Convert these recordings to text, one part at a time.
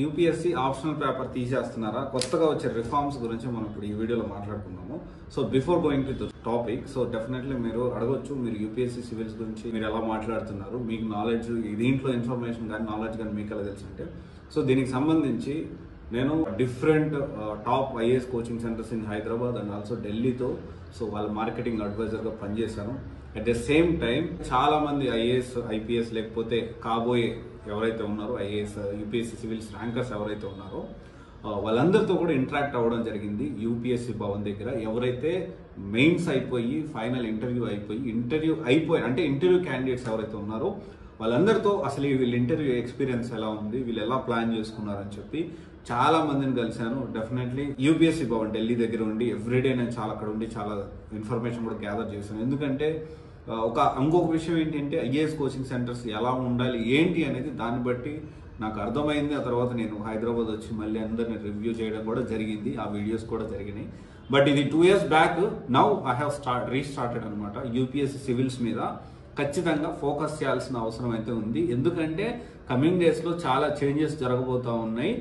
UPSC optional paper తీసేస్తున్నారా, కొత్తగా వచ్చే reforms గురించి మనం ఇప్పుడు ఈ వీడియోలో మాట్లాడుకుందాము. So before going to the topic, so definitely మీరు అడగొచ్చు, మీరు యూపీఎస్సీ సివిల్స్ గురించి మీరు ఎలా మాట్లాడుతున్నారు, మీకు నాలెడ్జ్ దీంట్లో ఇన్ఫర్మేషన్ కానీ నాలెడ్జ్ కానీ మీకు ఎలా తెలుసు అంటే, సో దీనికి సంబంధించి నేను different top IAS coaching centres in Hyderabad and also ఢిల్లీతో సో వాళ్ళ మార్కెటింగ్ అడ్వైజర్గా పనిచేశాను. అట్ ద సేమ్ టైం చాలా మంది ఐఏఎస్ ఐపీఎస్ లేకపోతే కాబోయే ఎవరైతే ఉన్నారో ఐఏఎస్ యూపీఎస్సీ సివిల్స్ ర్యాంకర్స్ ఎవరైతే ఉన్నారో వాళ్ళందరితో కూడా ఇంటరాక్ట్ అవ్వడం జరిగింది యూపీఎస్సీ భవన్ దగ్గర. ఎవరైతే మెయిన్స్ అయిపోయి ఫైనల్ ఇంటర్వ్యూ అయిపోయి అంటే ఇంటర్వ్యూ క్యాండిడేట్స్ ఎవరైతే ఉన్నారో వాళ్ళందరితో అసలు వీళ్ళ ఇంటర్వ్యూ ఎక్స్పీరియన్స్ ఎలా ఉంది, వీళ్ళు ఎలా ప్లాన్ చేసుకున్నారని చెప్పి చాలా మందిని కలిశాను. డెఫినెట్లీ యూపీఎస్సీ భవన్ ఢిల్లీ దగ్గర ఉండి ఎవ్రీడే నేను అక్కడ ఉండి చాలా ఇన్ఫర్మేషన్ కూడా గ్యాదర్ చేశాను. ఎందుకంటే ఇంకొక విషయం ఏంటంటే ఐఏఎస్ కోచింగ్ సెంటర్స్ ఎలా ఉండాలి ఏంటి అనేది దాన్ని బట్టి నాకు అర్థమైంది. ఆ తర్వాత నేను హైదరాబాద్ వచ్చి మళ్ళీ అందరిని రివ్యూ చేయడం కూడా జరిగింది, ఆ వీడియోస్ కూడా జరిగినాయి. బట్ ఇది 2 years back. Now I have restarted అనమాట. యూపీఎస్సీ సివిల్స్ మీద ఖచ్చితంగా ఫోకస్ చేయాల్సిన అవసరం అయితే ఉంది. ఎందుకంటే కమింగ్ డేస్లో చాలా చేంజెస్ జరగబోతూ ఉన్నాయి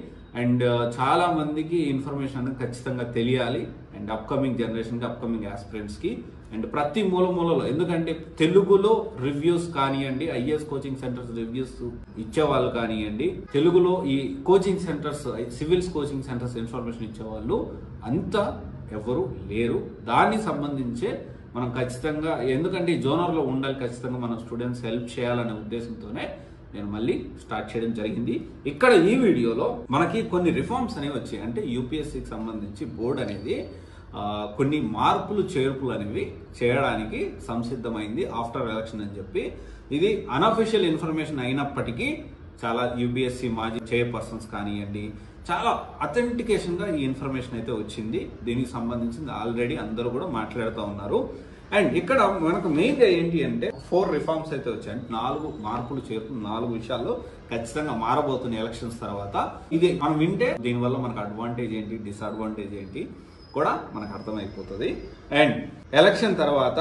అండ్ చాలా మందికి ఇన్ఫర్మేషన్ అనేది ఖచ్చితంగా తెలియాలి అండ్ అప్కమింగ్ జనరేషన్కి, అప్కమింగ్ ఆస్పిరెంట్స్కి అండ్ ప్రతి మూలలో. ఎందుకంటే తెలుగులో రివ్యూస్ కానివ్వండి, ఐఏఎస్ కోచింగ్ సెంటర్స్ రివ్యూస్ ఇచ్చేవాళ్ళు కానివ్వండి, తెలుగులో ఈ coaching centres civils coaching centres information ఇచ్చేవాళ్ళు అంతా ఎవరు లేరు. దానికి సంబంధించే మనం ఖచ్చితంగా, ఎందుకంటే ఈ జోనర్లో ఉండాలి, ఖచ్చితంగా మనం స్టూడెంట్స్ హెల్ప్ చేయాలనే ఉద్దేశంతోనే నేను మళ్ళీ స్టార్ట్ చేయడం జరిగింది. ఇక్కడ ఈ వీడియోలో మనకి కొన్ని రిఫార్మ్స్ అనేవి వచ్చాయి. అంటే యూపీఎస్సీకి సంబంధించి బోర్డు అనేది కొన్ని మార్పులు చేర్పులు అనేవి చేయడానికి సంసిద్ధమైంది ఆఫ్టర్ ఎలక్షన్ అని చెప్పి. ఇది అన్అఫీషియల్ ఇన్ఫర్మేషన్ అయినప్పటికీ చాలా యూపీఎస్సీ మాజీ చైర్పర్సన్స్ కానివ్వండి, చాలా అథెంటికేషన్గా ఈ ఇన్ఫర్మేషన్ అయితే వచ్చింది. దీనికి సంబంధించింది ఆల్రెడీ అందరూ కూడా మాట్లాడుతూ ఉన్నారు. అండ్ ఇక్కడ మనకు మెయిన్గా ఏంటి అంటే 4 రిఫార్మ్స్ అయితే వచ్చాయి. 4 మార్పులు చేర్పులు 4 విషయాల్లో ఖచ్చితంగా మారబోతున్నాయి ఎలక్షన్స్ తర్వాత. ఇది మనం వింటే దీనివల్ల మనకు అడ్వాంటేజ్ ఏంటి, డిసడ్వాంటేజ్ ఏంటి కూడా మనకు అర్థమైపోతుంది. అండ్ ఎలక్షన్ తర్వాత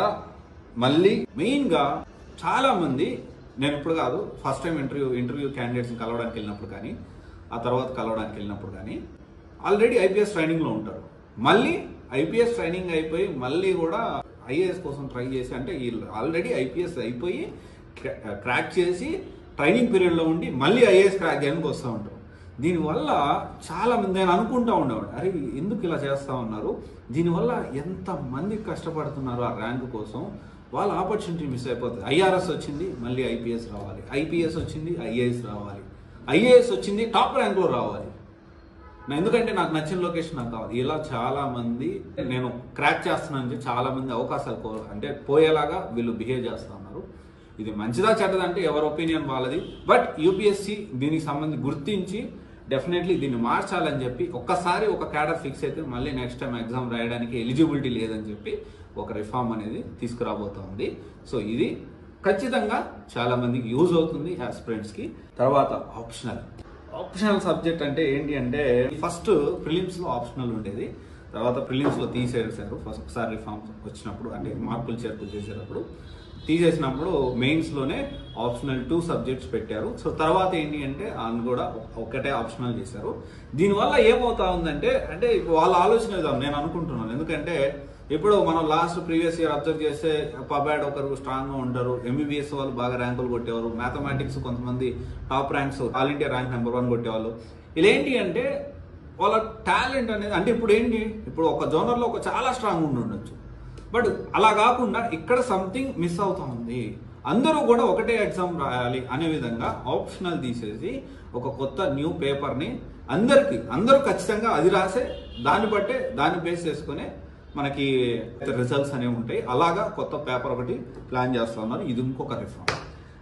మళ్ళీ మెయిన్గా చాలా మంది, నేను ఇప్పుడు కాదు, ఫస్ట్ టైం ఇంటర్వ్యూ క్యాండిడేట్స్ని కలవడానికి వెళ్ళినప్పుడు కానీ, ఆ తర్వాత కలవడానికి వెళ్ళినప్పుడు కానీ ఆల్రెడీ ఐపీఎస్ ట్రైనింగ్లో ఉంటారు. మళ్ళీ ఐపీఎస్ ట్రైనింగ్ అయిపోయి మళ్ళీ కూడా ఐఏఎస్ కోసం ట్రై చేసి, అంటే వీళ్ళు ఆల్రెడీ ఐపీఎస్ అయిపోయి క్రాక్ చేసి ట్రైనింగ్ పీరియడ్లో ఉండి మళ్ళీ ఐఏఎస్ క్రాక్ చేయడానికి వస్తూ ఉంటారు. దీనివల్ల చాలా మంది నేను అనుకుంటా ఉండేవాడు, అరే ఎందుకు ఇలా చేస్తూ ఉన్నారు, దీనివల్ల ఎంతమంది కష్టపడుతున్నారు ఆ ర్యాంక్ కోసం, వాళ్ళ ఆపర్చునిటీ మిస్ అయిపోతుంది. ఐఆర్ఎస్ వచ్చింది మళ్ళీ ఐపీఎస్ రావాలి, ఐపీఎస్ వచ్చింది ఐఏఎస్ రావాలి, ఐఏఎస్ వచ్చింది టాప్ ర్యాంక్లో రావాలి, ఎందుకంటే నాకు నచ్చిన లొకేషన్ నాకు కావాలి. ఇలా చాలా మంది నేను క్రాక్ చేస్తున్నాను చాలా మంది అవకాశాలు అంటే పోయేలాగా వీళ్ళు బిహేవ్ చేస్తూ ఉన్నారు. ఇది మంచిదా చెడ్డదా అంటే ఎవరి ఒపీనియన్ వాళ్ళది. బట్ యూపీఎస్సీ దీనికి సంబంధించి గుర్తించి డెఫినెట్లీ దీన్ని మార్చాలని చెప్పి ఒక్కసారి ఒక క్యాడర్ ఫిక్స్ అయితే మళ్ళీ నెక్స్ట్ టైం ఎగ్జామ్ రాయడానికి ఎలిజిబిలిటీ లేదని చెప్పి ఒక రిఫార్మ్ అనేది తీసుకురాబోతోంది. సో ఇది ఖచ్చితంగా చాలా మందికి యూజ్ అవుతుంది ఆస్పిరెంట్స్కి. తర్వాత ఆప్షనల్ సబ్జెక్ట్ అంటే ఏంటి అంటే, ఫస్ట్ ప్రిలిమ్స్లో ఆప్షనల్ ఉండేది, తర్వాత ప్రిలిమ్స్లో తీసేసారు. ఫస్ట్ ఒకసారి రిఫార్మ్స్ వచ్చినప్పుడు, అంటే మార్పులు చేర్పులు చేసేటప్పుడు తీసేసినప్పుడు మెయిన్స్లోనే ఆప్షనల్ 2 సబ్జెక్ట్స్ పెట్టారు. సో తర్వాత ఏంటి అంటే ఆయన కూడా ఒకటే ఆప్షనల్ చేశారు. దీనివల్ల ఏమవుతా ఉందంటే, అంటే వాళ్ళ ఆలోచన విధానం నేను అనుకుంటున్నాను. ఎందుకంటే ఇప్పుడు మనం ప్రీవియస్ ఇయర్ అబ్జర్వ్ చేస్తే పబ్యాడ్ ఒకరు స్ట్రాంగ్గా ఉంటారు, ఎంబీబీఎస్ వాళ్ళు బాగా ర్యాంకులు కొట్టేవారు, మ్యాథమెటిక్స్ కొంతమంది top ranks all India rank number 1 కొట్టేవాళ్ళు. ఇలా ఏంటి అంటే వాళ్ళ టాలెంట్ అనేది, అంటే ఇప్పుడు ఒక జోనర్లో చాలా స్ట్రాంగ్ ఉండొచ్చు, బట్ అలా కాకుండా ఇక్కడ సంథింగ్ మిస్ అవుతా ఉంది, అందరూ కూడా ఒకటే ఎగ్జామ్ రాయాలి అనే విధంగా ఆప్షనల్ తీసేసి ఒక కొత్త న్యూ పేపర్ని అందరూ ఖచ్చితంగా అది రాసే దాన్ని బేస్ చేసుకునే మనకి రిజల్ట్స్ అనేవి ఉంటాయి. అలాగా కొత్త పేపర్ ఒకటి ప్లాన్ చేస్తూ ఉన్నారు. ఇది ఇంకొక రిఫార్మ్.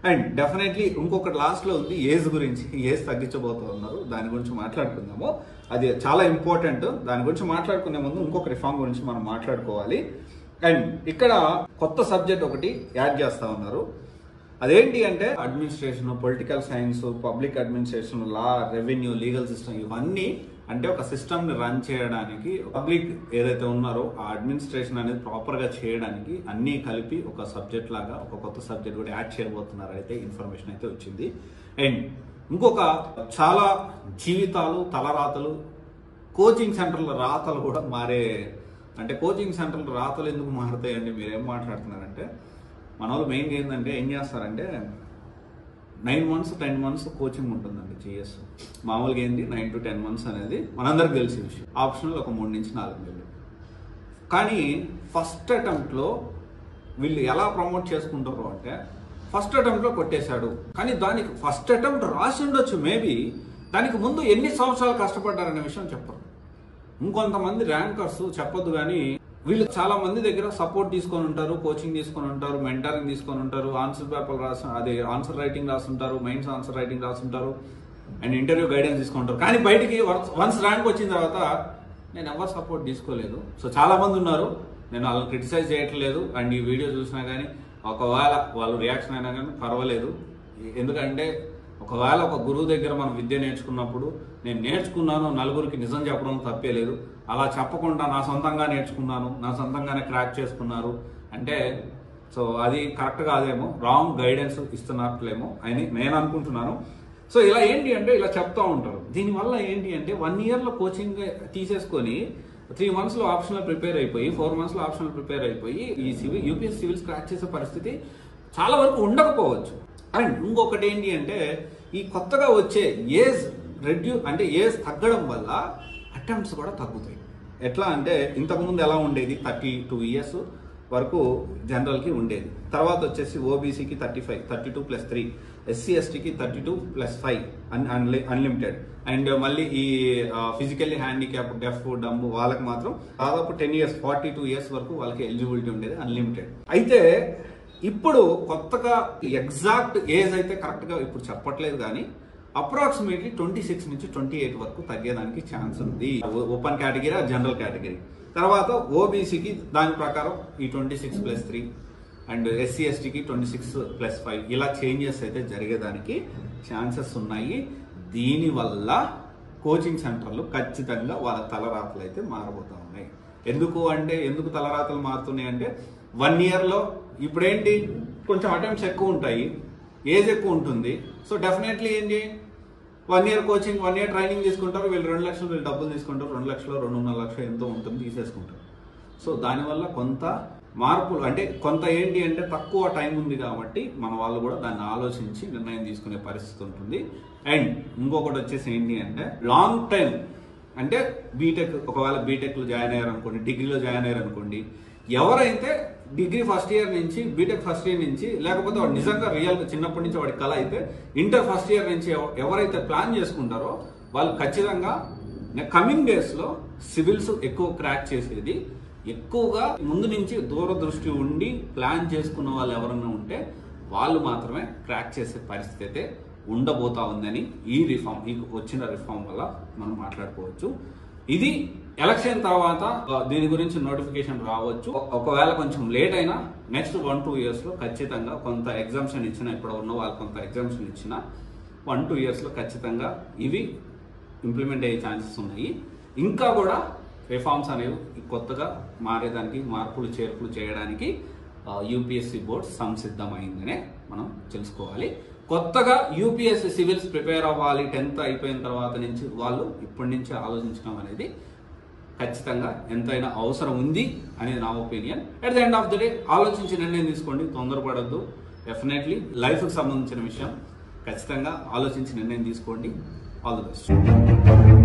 అండ్ డెఫినెట్లీ ఇంకొకటి లాస్ట్లో ఉంది, ఏజ్ గురించి. ఏజ్ తగ్గించబోతూ ఉన్నారు, దాని గురించి మాట్లాడుకుందాము. అది చాలా ఇంపార్టెంట్. దాని గురించి మాట్లాడుకునే ముందు ఇంకొక రిఫార్మ్ గురించి మనం మాట్లాడుకోవాలి. అండ్ ఇక్కడ కొత్త సబ్జెక్ట్ ఒకటి యాడ్ చేస్తూ ఉన్నారు. అదేంటి అంటే administration, political science, public administration, law, revenue, legal system, ఇవన్నీ అంటే ఒక సిస్టమ్ని రన్ చేయడానికి, పబ్లిక్ ఏదైతే ఉన్నారో ఆ అడ్మినిస్ట్రేషన్ అనేది ప్రాపర్గా చేయడానికి అన్నీ కలిపి ఒక సబ్జెక్ట్ లాగా ఒక కొత్త సబ్జెక్ట్ కూడా యాడ్ చేయబోతున్నారు అయితే ఇన్ఫర్మేషన్ అయితే వచ్చింది. అండ్ ఇంకొక చాలా జీవితాలు తలరాతలు కోచింగ్ సెంటర్ల రాతలు కూడా మారే, అంటే కోచింగ్ సెంటర్ల రాతలు ఎందుకు మారుతాయండి మీరేం మాట్లాడుతున్నారంటే, మన వాళ్ళు మెయిన్గా ఏంటంటే ఏం చేస్తారంటే 9 months 10 months కోచింగ్ ఉంటుందండి జిఎస్. మామూలుగా ఏంటి 9 to 10 months అనేది మనందరికి తెలిసే విషయం. ఆప్షనల్ ఒక 3 నుంచి 4 నెలలు. కానీ ఫస్ట్ అటెంప్ట్లో వీళ్ళు ఎలా ప్రమోట్ చేసుకుంటారు అంటే, ఫస్ట్ అటెంప్ట్లో కొట్టేశాడు, కానీ దానికి ఫస్ట్ అటెంప్ట్ రాసి ఉండొచ్చు మేబీ, దానికి ముందు ఎన్ని సంవత్సరాలు కష్టపడ్డారనే విషయం చెప్పరు. ఇంకొంతమంది ర్యాంకర్స్ చెప్పొద్దు కానీ వీళ్ళు చాలా మంది దగ్గర సపోర్ట్ తీసుకొని ఉంటారు, కోచింగ్ తీసుకొని ఉంటారు, మెంటరింగ్ తీసుకొని ఉంటారు, ఆన్సర్ పేపర్ ఆన్సర్ రైటింగ్ రాస్తుంటారు, మెయిన్స్ ఆన్సర్ రైటింగ్ రాస్తుంటారు, అండ్ ఇంటర్వ్యూ గైడెన్స్ తీసుకుంటారు. కానీ బయటికి వన్స్ ర్యాంక్ వచ్చిన తర్వాత నేను ఎవరు సపోర్ట్ తీసుకోలేదు. సో చాలా మంది ఉన్నారు, నేను వాళ్ళని క్రిటిసైజ్ చేయట్లేదు. అండ్ ఈ వీడియో చూసినా కానీ ఒకవేళ వాళ్ళు రియాక్షన్ అయినా కానీ పర్వాలేదు. ఎందుకంటే ఒకవేళ ఒక గురువు దగ్గర మనం విద్య నేర్చుకున్నప్పుడు నేను నేర్చుకున్నాను నలుగురికి నిజం చెప్పడం తప్పే లేదు. అలా చెప్పకుండా నా సొంతంగా నేర్చుకున్నాను, నా సొంతంగానే క్రాక్ చేసుకున్నారు అంటే సో అది కరెక్ట్ కాదేమో, రాంగ్ గైడెన్స్ ఇస్తున్నట్లేమో అని నేను అనుకుంటున్నాను. సో ఇలా ఏంటి అంటే ఇలా చెప్తా ఉంటారు. దీనివల్ల ఏంటి అంటే 1 yearలో కోచింగ్ తీసేసుకొని 3 monthsలో ఆప్షనల్ ప్రిపేర్ అయిపోయి 4 monthsలో ఆప్షనల్ ప్రిపేర్ అయిపోయి ఈ యూపీఎస్సీ సివిల్స్ క్రాక్ చేసే పరిస్థితి చాలా వరకు ఉండకపోవచ్చు. అండ్ ఇంకొకటి ఏంటి అంటే ఈ కొత్తగా వచ్చే ఏజ్ ఏజ్ తగ్గడం వల్ల అటెంప్ట్స్ కూడా తగ్గుతాయి. ఎట్లా అంటే ఇంతకుముందు ఎలా ఉండేది 32 years వరకు జనరల్కి ఉండేది, తర్వాత వచ్చేసి ఓబీసీకి 35, 32+3, ఎస్సీ ఎస్టీకి 32+5 అన్లిమిటెడ్, అండ్ మళ్ళీ ఈ ఫిజికల్లీ హ్యాండిక్యాప్ డెఫ్ డమ్ వాళ్ళకి మాత్రం దాదాపు 10 years 42 years వరకు వాళ్ళకి ఎలిజిబిలిటీ ఉండేది అన్లిమిటెడ్. అయితే ఇప్పుడు కొత్తగా ఎగ్జాక్ట్ ఏజ్ అయితే కరెక్ట్గా ఇప్పుడు చెప్పట్లేదు కానీ అప్రాక్సిమేట్లీ 26 నుంచి 28 వరకు తగ్గేదానికి ఛాన్స్ ఉంది. ఓపెన్ కేటగిరీ జనరల్ కేటగిరీ, తర్వాత ఓబీసీకి దాని ప్రకారం ఈ 26+3 అండ్ ఎస్సీ ఎస్టీకి 26+5 ఇలా చేంజెస్ అయితే జరిగేదానికి ఛాన్సెస్ ఉన్నాయి. దీనివల్ల కోచింగ్ సెంటర్లు ఖచ్చితంగా వాళ్ళ తలరాతలు అయితే మారబోతా ఉన్నాయి. ఎందుకు తలరాతలు మారుతున్నాయి అంటే 1 yearలో ఇప్పుడేంటి కొంచెం అటెంప్ట్స్ ఎక్కువ ఉంటాయి, ఏజ్ ఎక్కువ ఉంటుంది. సో డెఫినెట్లీ ఏంటి 1 year కోచింగ్ 1 year ట్రైనింగ్ తీసుకుంటారు, వీళ్ళు 2 లక్షలు వీళ్ళు డబ్బులు తీసుకుంటారు, 2 లక్షలు 2.5 లక్షలు ఎంతో ఉంటుంది తీసేసుకుంటారు. సో దానివల్ల కొంత మార్పులు అంటే కొంత ఏంటి అంటే తక్కువ టైం ఉంది కాబట్టి మన వాళ్ళు కూడా దాన్ని ఆలోచించి నిర్ణయం తీసుకునే పరిస్థితి ఉంటుంది. అండ్ ఇంకొకటి వచ్చేసి ఏంటి అంటే లాంగ్ టైం అంటే బీటెక్, ఒకవేళ బీటెక్లో జాయిన్ అయ్యారు అనుకోండి, డిగ్రీలో జాయిన్ అయ్యారు అనుకోండి, ఎవరైతే డిగ్రీ ఫస్ట్ ఇయర్ నుంచి బీటెక్ ఫస్ట్ ఇయర్ నుంచి లేకపోతే వాడు నిజంగా రియల్గా చిన్నప్పటి నుంచి వాడి కళ అయితే ఇంటర్ ఫస్ట్ ఇయర్ నుంచి ఎవరైతే ప్లాన్ చేసుకుంటారో వాళ్ళు ఖచ్చితంగా కమింగ్ డేస్లో సివిల్స్ ఎక్కువ క్రాక్ చేసేది, ఎక్కువగా ముందు నుంచి దూరదృష్టి ఉండి ప్లాన్ చేసుకున్న వాళ్ళు ఎవరైనా ఉంటే వాళ్ళు మాత్రమే క్రాక్ చేసే పరిస్థితి అయితే ఉండబోతా ఉందని ఈ వచ్చిన రిఫార్మ్ వల్ల మనం మాట్లాడుకోవచ్చు. ఇది ఎలక్షన్ తర్వాత దీని గురించి నోటిఫికేషన్ రావచ్చు. ఒకవేళ కొంచెం లేట్ అయినా నెక్స్ట్ 1-2 yearsలో ఖచ్చితంగా కొంత ఎగ్జామ్షన్ ఇచ్చిన, ఇప్పుడు ఉన్న వాళ్ళు కొంత ఎగ్జామ్షన్ ఇచ్చిన 1-2 yearsలో ఖచ్చితంగా ఇవి ఇంప్లిమెంట్ అయ్యే ఛాన్సెస్ ఉన్నాయి. ఇంకా కూడా రిఫార్మ్స్ అనేవి కొత్తగా మారేదానికి, మార్పులు చేర్పులు చేయడానికి యూపీఎస్సీ బోర్డ్ సంసిద్ధమైందనే మనం తెలుసుకోవాలి. కొత్తగా యూపీఎస్సీ సివిల్స్ ప్రిపేర్ అవ్వాలి 10th అయిపోయిన తర్వాత నుంచి వాళ్ళు ఇప్పటి నుంచి ఆలోచించడం అనేది ఖచ్చితంగా ఎంతైనా అవసరం ఉంది అనేది నా opinion. At the end of the day ఆలోచించి నిర్ణయం తీసుకోండి, తొందరపడద్దు. డెఫినెట్లీ లైఫ్కి సంబంధించిన విషయం, ఖచ్చితంగా ఆలోచించి నిర్ణయం తీసుకోండి. All the best.